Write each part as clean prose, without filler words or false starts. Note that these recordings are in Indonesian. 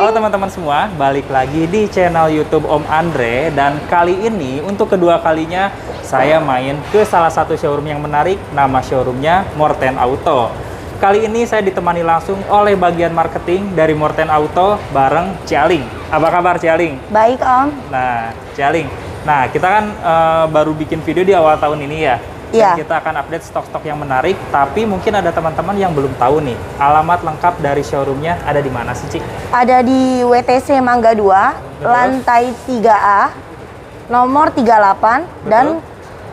Halo teman-teman semua, balik lagi di channel YouTube Om Andre. Dan kali ini untuk kedua kalinya saya main ke salah satu showroom yang menarik. Nama showroomnya Morten Auto. Kali ini saya ditemani langsung oleh bagian marketing dari Morten Auto bareng Cialing. Apa kabar Cialing? Baik Om. Nah Cialing, kita kan baru bikin video di awal tahun ini ya. Dan Iya. kita akan update stok-stok yang menarik, tapi mungkin ada teman-teman yang belum tahu nih, alamat lengkap dari showroomnya ada di mana sih, Ci? Ada di WTC Mangga 2, lantai 3A, nomor 38, dan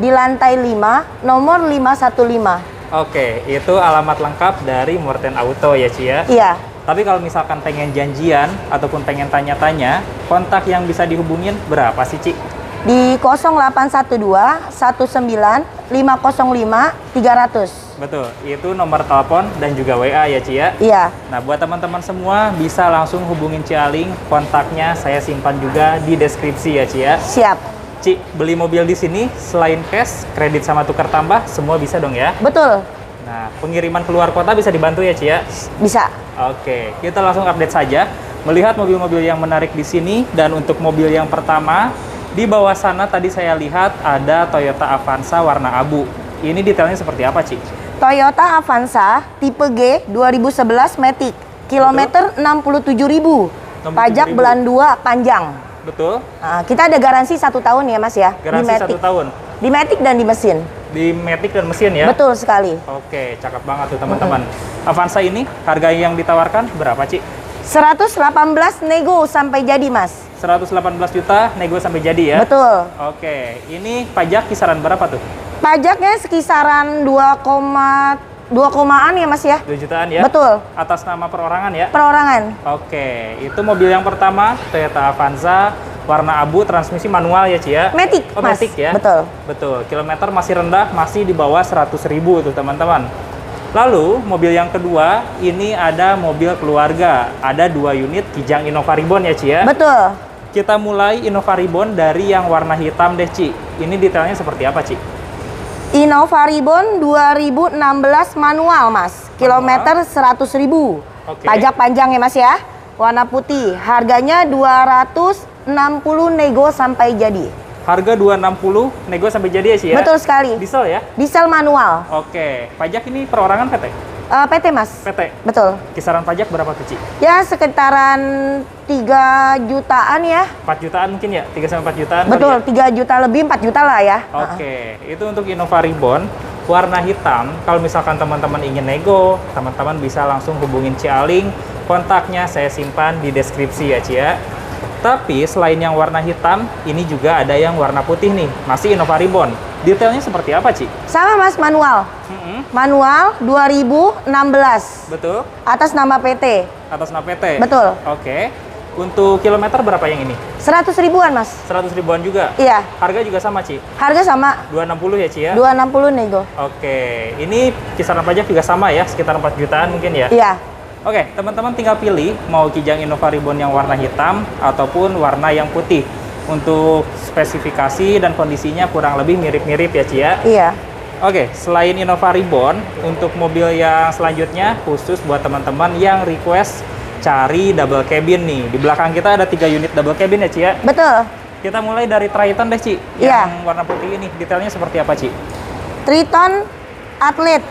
di lantai 5, nomor 515. Oke, itu alamat lengkap dari Morten Auto ya, Ci ya? Iya. Tapi kalau misalkan pengen janjian, ataupun pengen tanya-tanya, kontak yang bisa dihubungin berapa sih, Ci? Di 0812 19 505 300. Betul, itu nomor telepon dan juga WA ya, Ci ya? Iya. Nah, buat teman-teman semua bisa langsung hubungin Cialing, kontaknya saya simpan juga di deskripsi ya, Ci ya? Siap. Ci, beli mobil di sini selain cash, kredit sama tukar tambah, semua bisa dong ya? Betul. Nah, pengiriman keluar kota bisa dibantu ya, Ci ya? Bisa. Oke, kita langsung update saja. Melihat mobil-mobil yang menarik di sini, dan untuk mobil yang pertama, di bawah sana tadi saya lihat ada Toyota Avanza warna abu. Ini detailnya seperti apa, Ci? Toyota Avanza tipe G 2011 Matic. Kilometer 67.000. Pajak bulan 2 panjang. Betul? Nah, kita ada garansi 1 tahun ya Mas ya? Garansi 1 tahun? Di Matic dan di mesin. Di Matic dan mesin ya? Betul sekali. Oke, cakep banget tuh teman-teman. Avanza ini harga yang ditawarkan berapa, Ci? 118 nego sampai jadi Mas. 118 juta nego sampai jadi ya? Betul. Oke, ini pajak kisaran berapa tuh? Pajaknya sekisaran 2,2 ya Mas ya? 2 jutaan ya? Betul. Atas nama perorangan ya? Perorangan. Oke, itu mobil yang pertama Toyota Avanza warna abu, transmisi manual ya, Ci ya? Matic, Oh, Mas. Matic ya? Betul. Betul, kilometer masih rendah, masih di bawah 100.000 tuh teman-teman. Lalu, mobil yang kedua, ini ada mobil keluarga. Ada 2 unit Kijang Innova Reborn ya, Ci ya? Betul. Kita mulai Innova Reborn dari yang warna hitam deh, Ci. Ini detailnya seperti apa, Ci? Innova Reborn 2016 manual Mas. Kilometer 100.000. Oke. Pajak panjang ya Mas ya? Warna putih. Harganya 260 nego sampai jadi. Harga 260, nego sampai jadi ya, Ci ya? Betul sekali. Diesel ya? Diesel manual. Oke. Pajak ini perorangan PT? PT Mas. PT. Betul. Kisaran pajak berapa tuh, Ci? Ya sekitaran 3 jutaan ya. 4 jutaan mungkin ya? 3 sampai 4 jutaan kali Betul, ya? 3 juta lebih, 4 juta lah ya. Oke, itu untuk Innova Reborn warna hitam. Kalau misalkan teman-teman ingin nego, teman-teman bisa langsung hubungin Cialing. Kontaknya saya simpan di deskripsi ya, Ci ya. Tapi selain yang warna hitam, ini juga ada yang warna putih nih. Masih Innova Reborn. Detailnya seperti apa, Ci? Sama Mas, manual. Manual 2016. Betul? Atas nama PT. Atas nama PT? Betul. Oke. Untuk kilometer berapa yang ini? 100 ribuan Mas. 100 ribuan juga? Iya. Harga juga sama, Ci? Harga sama. 260 ya, Ci ya? 260 nego. Oke. Ini kisaran pajak juga sama ya? Sekitar 4 jutaan mungkin ya? Iya. Oke, teman-teman tinggal pilih mau Kijang Innova Reborn yang warna hitam ataupun warna yang putih. Untuk spesifikasi dan kondisinya kurang lebih mirip-mirip ya, Ci ya? Iya. Oke, selain Innova Reborn, untuk mobil yang selanjutnya khusus buat teman-teman yang request cari double cabin nih. Di belakang kita ada 3 unit double cabin ya, Ci ya? Betul. Kita mulai dari Triton deh, Ci. Iya. Yang warna putih ini, detailnya seperti apa, Ci? Triton Atlet.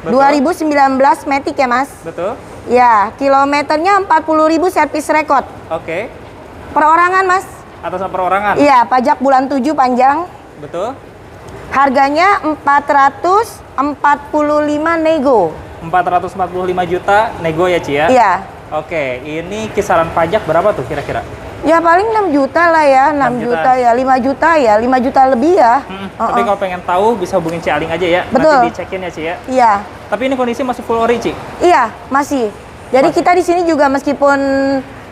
Betul. 2019 Matic ya Mas. Betul? Ya, kilometernya 40.000 servis rekod. Oke. Perorangan Mas. Atas nama perorangan? Iya, pajak bulan 7 panjang. Betul? Harganya 445 nego. 445 juta nego ya, Ci ya? Iya. Oke, ini kisaran pajak berapa tuh kira-kira? Ya paling 6 juta lah ya, 6 juta ya, 5 juta ya, 5 juta lebih ya. Tapi kalau pengen tahu bisa hubungin Cialing aja ya. Betul. Nanti dicekin ya, Ci ya. Iya. Tapi ini kondisi masih full ori, Ci? Iya, masih. Jadi kita di sini juga meskipun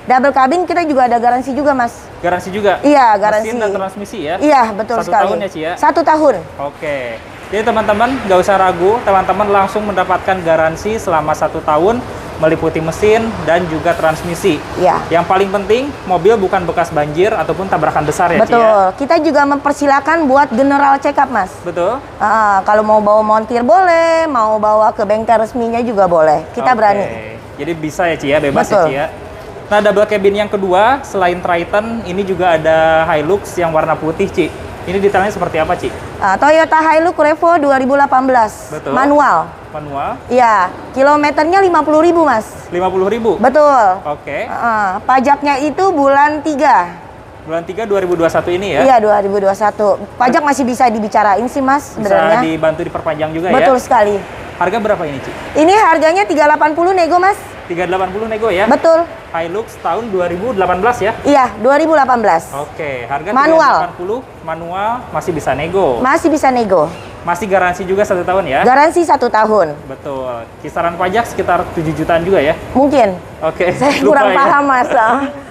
double cabin kita juga ada garansi juga, Mas. Garansi juga? Iya, garansi. Mesin dan transmisi ya? Iya, betul 1 sekali. 1 tahun ya, Ci ya? 1 tahun. Oke. Jadi teman-teman nggak usah ragu, teman-teman langsung mendapatkan garansi selama 1 tahun meliputi mesin dan juga transmisi. Iya. Yang paling penting, mobil bukan bekas banjir ataupun tabrakan besar ya, Ci Betul. ya? Kita juga mempersilahkan buat general check up, Mas. Betul? Kalau mau bawa montir boleh, mau bawa ke bengkel resminya juga boleh. Kita Oke. berani. Jadi bisa ya, Ci ya, bebas Betul. ya, Ci ya. Nah, double cabin yang kedua, selain Triton, ini juga ada Hilux yang warna putih, Ci. Ini detailnya seperti apa, Ci? Toyota Hilux Revo 2018. Betul. Manual. Manual. Iya, kilometernya 50.000, Mas. 50.000? Betul. Oke. Pajaknya itu bulan 3. Bulan 3 2021 ini ya? Iya, 2021. Pajak masih bisa dibicarain sih, Mas, Bisa sebenarnya. dibantu diperpanjang juga ya? Betul sekali. Harga berapa ini, Ci? Ini harganya 380 nego, Mas. 380 nego ya? Betul. Hilux tahun 2018 ya? Iya, 2018. Oke, harga Manual. 380 manual masih bisa nego. Masih bisa nego. Masih garansi juga 1 tahun ya? Garansi 1 tahun. Betul. Kisaran pajak sekitar 7 jutaan juga ya? Mungkin. Oke. Saya lupa kurang ya. paham, Mas.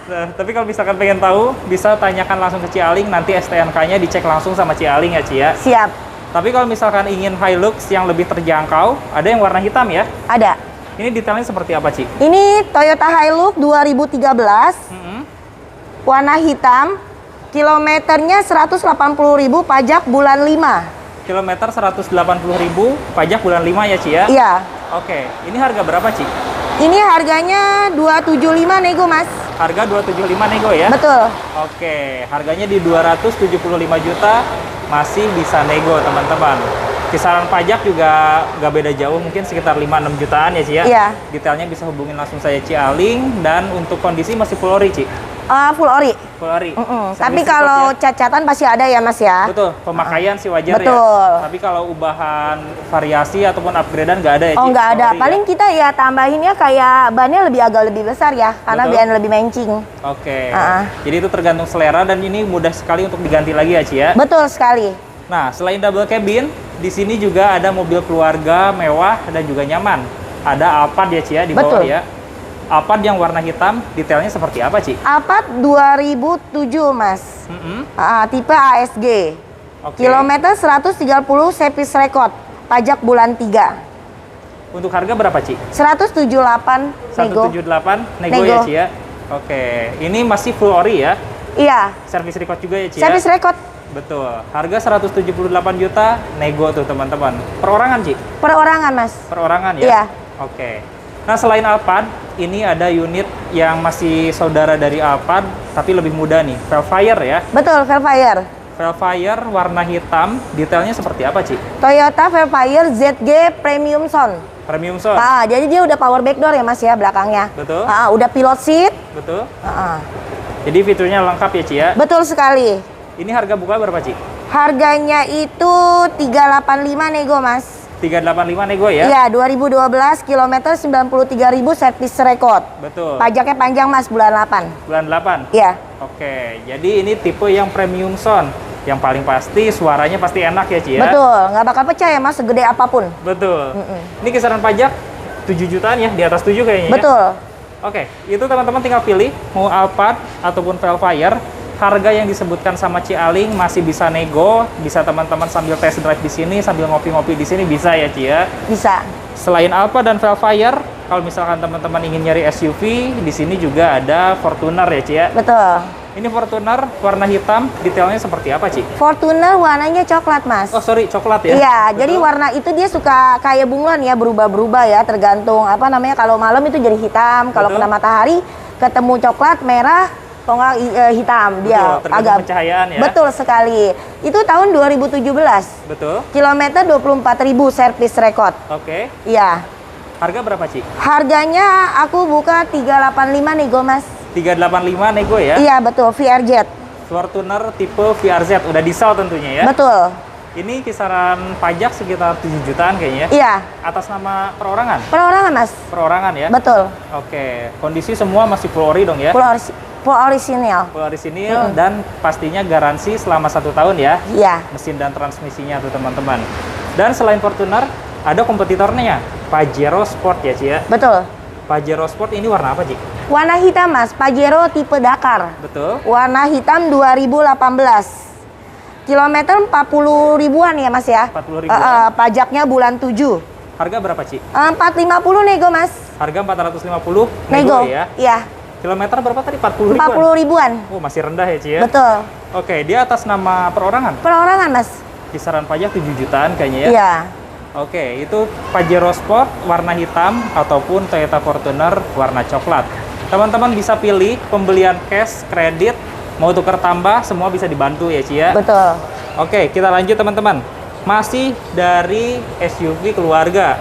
Nah, tapi kalau misalkan pengen tahu, bisa tanyakan langsung ke Cialing, nanti STNK-nya dicek langsung sama Cialing ya, Ci ya? Siap. Tapi kalau misalkan ingin Hilux yang lebih terjangkau, ada yang warna hitam ya? Ada. Ini detailnya seperti apa, Ci? Ini Toyota Hilux 2013. Warna hitam. Kilometernya 180.000, pajak bulan 5. Kilometer 180.000, pajak bulan 5 ya, Ci ya? Iya. Oke, ini harga berapa, Ci? Ini harganya 275 nego, Mas. Harga 275 nego ya? Betul. Oke, harganya di 275 juta, masih bisa nego teman-teman. Kisaran pajak juga nggak beda jauh, mungkin sekitar 5-6 jutaan ya, Ci ya? Iya. Detailnya bisa hubungin langsung saya Cialing, dan untuk kondisi masih full ori, Ci? Full ori. Full ori. Tapi Service kalau report ya? cacatan pasti ada ya, Mas ya? Betul, pemakaian sih wajar Betul. ya. Tapi kalau ubahan variasi ataupun upgradean nggak ada ya, Ci? Oh, nggak Full ada. ori Paling ya? kita ya tambahinnya kayak bannya agak lebih besar ya, karena Betul. biar lebih mancing. Oke. Ah. Jadi itu tergantung selera, dan ini mudah sekali untuk diganti lagi ya, Ci ya? Betul sekali. Nah, selain double cabin, di sini juga ada mobil keluarga mewah dan juga nyaman. Ada Alphard ya, Ci ya, di bawah Betul. ya. Alphard yang warna hitam, detailnya seperti apa, Ci? Alphard 2007, Mas. Tipe ASG. Oke. Kilometer 130, service record. Pajak bulan 3. Untuk harga berapa, Ci? 178 nego. 178 nego Nego. ya, Ci ya? Oke. Ini masih full ori ya? Iya, Service record juga ya, Ci ya? service record. Betul. Harga 178 juta, nego tuh teman-teman. Perorangan, Ci? Perorangan, Mas. Perorangan ya? Iya. Oke. Nah, selain Alphard, ini ada unit yang masih saudara dari Alphard, tapi lebih muda nih, Velfire ya. Betul, Velfire. Velfire warna hitam, detailnya seperti apa, Ci? Toyota Velfire ZG Premium Sound. Premium sound, Jadi dia udah power back door ya, Mas ya, belakangnya. betul? Udah pilot seat. Betul? Ah, Jadi fiturnya lengkap ya, Ci ya? betul sekali. Ini harga buka berapa, Ci? Harganya itu 385 nego, Mas. 385 nego ya? Iya, 2012, kilometer 93.000, service record. Betul. Pajaknya panjang, Mas, bulan 8. Bulan 8? Iya, Oke, jadi ini tipe yang premium sound. Yang paling pasti suaranya pasti enak ya, Ci ya? betul. Nggak bakal pecah ya, Mas, segede apapun. Betul. Ini kisaran pajak 7 jutaan ya, di atas 7 kayaknya ya? Betul. Oke, itu teman-teman tinggal pilih mau Alphard ataupun Velfire. Harga yang disebutkan sama Cialing masih bisa nego, bisa teman-teman sambil test drive di sini, sambil ngopi-ngopi di sini bisa ya, Ci ya. Bisa. Selain Alphard dan Velfire, kalau misalkan teman-teman ingin nyari SUV, di sini juga ada Fortuner ya, Ci ya. Betul. Ini Fortuner warna hitam, detailnya seperti apa, Ci? Fortuner warnanya coklat, Mas. Oh, sorry, coklat ya? Iya, Betul? jadi warna itu dia suka kayak bunglon ya, berubah-berubah ya, tergantung apa namanya, kalau malam itu jadi hitam, kalau Betul. kena matahari ketemu coklat, merah, atau enggak hitam, dia Betul, tergantung pencahayaan ya? Betul sekali. Itu tahun 2017. Betul. Kilometer 24.000, service record. Oke. Iya. Harga berapa, Ci? Harganya aku buka 385 nego, Mas. 385 nego ya? Iya, betul, VRZ. Fortuner tipe VRZ, udah diesel tentunya ya? Betul. Ini kisaran pajak sekitar 7 jutaan kayaknya ya? Iya. Atas nama perorangan? Perorangan, Mas. Perorangan ya? Betul. Oke, kondisi semua masih full ori dong ya? Full original. Full orisinil dan pastinya garansi selama 1 tahun ya? Iya. Mesin dan transmisinya tuh teman-teman. Dan selain Fortuner, ada kompetitornya, Pajero Sport ya, Ci ya? Betul. Pajero Sport ini warna apa, Ci? Warna hitam, Mas. Pajero tipe Dakar. Betul. Warna hitam 2018. Kilometer 40 ribuan ya, Mas ya? 40 ribuan. Pajaknya bulan 7. Harga berapa, Ci? 450 nego, Mas. Harga 450 Nego. ya? Iya. Kilometer berapa tadi? 40 ribuan? 40 ribuan. Oh, masih rendah ya, Ci ya? Betul. Oke, dia atas nama perorangan. Perorangan, Mas. Kisaran pajak 7 jutaan kayaknya ya? Iya. Oke, itu Pajero Sport warna hitam ataupun Toyota Fortuner warna coklat. Teman-teman bisa pilih pembelian cash, kredit, mau tukar tambah, semua bisa dibantu ya Ci ya. Betul. Oke, kita lanjut teman-teman. Masih dari SUV keluarga.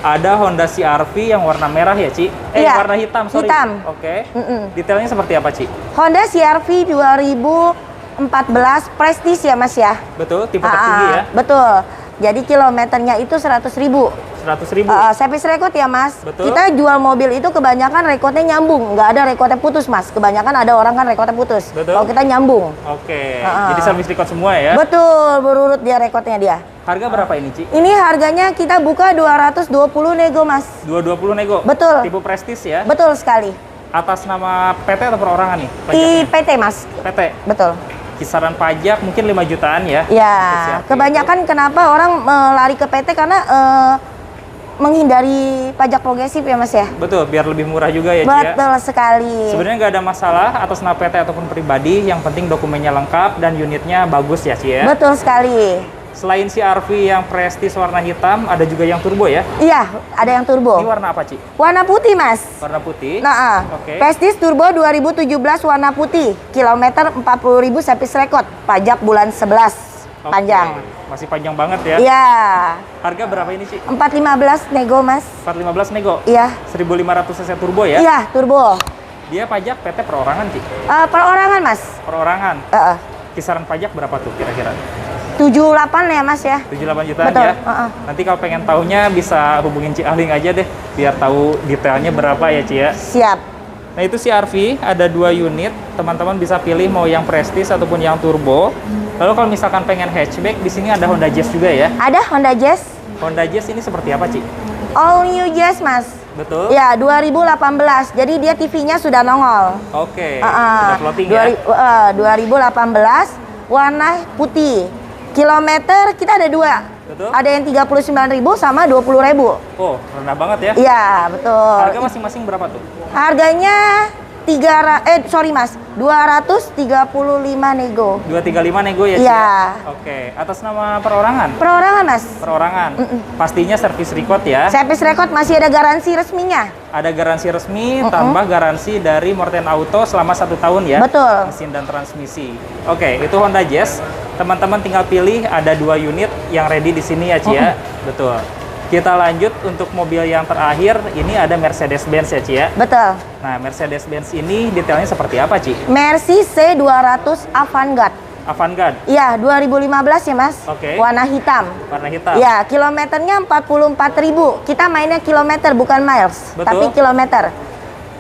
Ada Honda CR-V yang warna merah ya Ci? Iya, warna hitam, sorry. hitam. Oke. Detailnya seperti apa Ci? Honda CR-V 2014 Prestige ya Mas ya? Betul, tipe tertinggi ya? Betul. Jadi kilometernya itu 100.000. 100.000. Service record ya Mas. Betul. Kita jual mobil itu kebanyakan rekodnya nyambung, nggak ada rekodnya putus Mas. Kebanyakan ada orang kan rekodnya putus. Betul. Kalau kita nyambung. Oke. Jadi service record semua ya? Betul, berurut dia rekodnya dia. Harga berapa ini Ci? Ini harganya kita buka 220 nego Mas. 220 nego? Betul. Tipe Prestige ya? Betul sekali. Atas nama PT atau perorangan nih? Di PT Mas. PT? Betul. Kisaran pajak mungkin 5 jutaan ya? Ya, kebanyakan kenapa orang lari ke PT karena menghindari pajak progresif ya Mas ya? Betul, biar lebih murah juga ya Ci ya? Betul sekali. Sebenarnya nggak ada masalah atas nama PT ataupun pribadi, yang penting dokumennya lengkap dan unitnya bagus ya Ci ya? Betul sekali. Selain CR-V yang Prestige warna hitam, ada juga yang turbo ya? Iya, ada yang turbo. Ini warna apa Ci? Warna putih Mas. Warna putih? Nah, Oke. Prestige Turbo 2017 warna putih. Kilometer 40.000 service record. Pajak bulan 11. Oke. Panjang. Masih panjang banget ya? Iya. Harga berapa ini Ci? 415 nego Mas. 415 nego? Iya. 1500 cc turbo ya? Iya, turbo. Dia pajak PT perorangan Ci? Perorangan Mas. Perorangan? Kisaran pajak berapa tuh kira-kira? 78 ya Mas ya. 78 jutaan Betul. ya? Nanti kalau pengen taunya bisa hubungin Ci Ahling aja deh, biar tahu detailnya berapa ya Ci ya? Siap. Nah itu CR-V, ada 2 unit, teman-teman bisa pilih mau yang Prestige ataupun yang turbo. Lalu kalau misalkan pengen hatchback, di sini ada Honda Jazz juga ya? Ada Honda Jazz. Honda Jazz ini seperti apa Ci? All new Jazz Mas. Betul? Ya, 2018. Jadi dia TV-nya sudah nongol. Oke, sudah floating ya? 2018, warna putih. Kilometer kita ada 2. Betul? Ada yang 39.000 sama 20.000. Oh, rendah banget ya? Iya, betul. Harga masing-masing berapa tuh? Harganya 235 nego. 235 nego ya Ci? Iya. Oke, atas nama perorangan? Perorangan Mas. Perorangan. Pastinya service record ya? Service record masih ada garansi resminya. Ada garansi resmi, tambah garansi dari Morten Auto selama 1 tahun ya? Betul. Mesin dan transmisi. Oke, itu Honda Jazz. Teman-teman tinggal pilih, ada 2 unit yang ready di sini ya Ci ya? Betul. Kita lanjut untuk mobil yang terakhir, ini ada Mercedes-Benz ya Ci ya? Betul. Nah, Mercedes-Benz ini detailnya seperti apa Ci? Mercy C200 Avantgarde. Avantgarde? Iya, 2015 ya Mas. Oke. Warna hitam. Warna hitam? Ya, kilometernya 44.000. Kita mainnya kilometer bukan miles, Betul. tapi kilometer.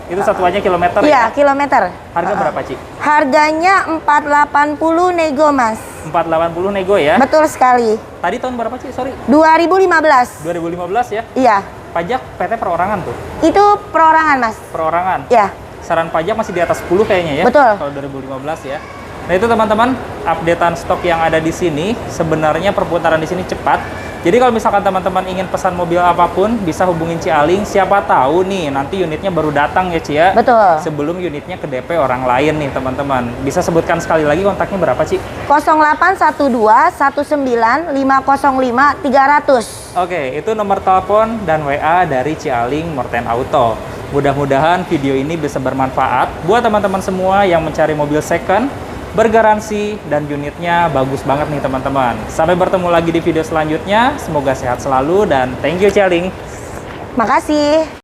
Itu satuannya kilometer Iya, ya? kilometer. Harga berapa Ci? Harganya 480 nego Mas. 480 nego ya? Betul sekali. Tadi tahun berapa Ci? Sorry. 2015. 2015 ya? Iya, Pajak PT perorangan tuh? itu perorangan Mas. Perorangan? Ya, Saran pajak masih di atas 10 kayaknya ya? Betul. Kalau 2015 ya. Nah itu teman-teman, updatean stok yang ada di sini. Sebenarnya perputaran di sini cepat. Jadi kalau misalkan teman-teman ingin pesan mobil apapun, bisa hubungin Ci Ahling. Siapa tahu nih, nanti unitnya baru datang ya Ci ya? betul. Sebelum unitnya ke DP orang lain nih teman-teman. Bisa sebutkan sekali lagi kontaknya berapa Ci? 0812 19 505 300. Oke, itu nomor telepon dan WA dari Ci Ahling Morten Auto. Mudah-mudahan video ini bisa bermanfaat buat teman-teman semua yang mencari mobil second, bergaransi, dan unitnya bagus banget nih teman-teman. Sampai bertemu lagi di video selanjutnya. Semoga sehat selalu dan thank you Ci Ahling. Makasih.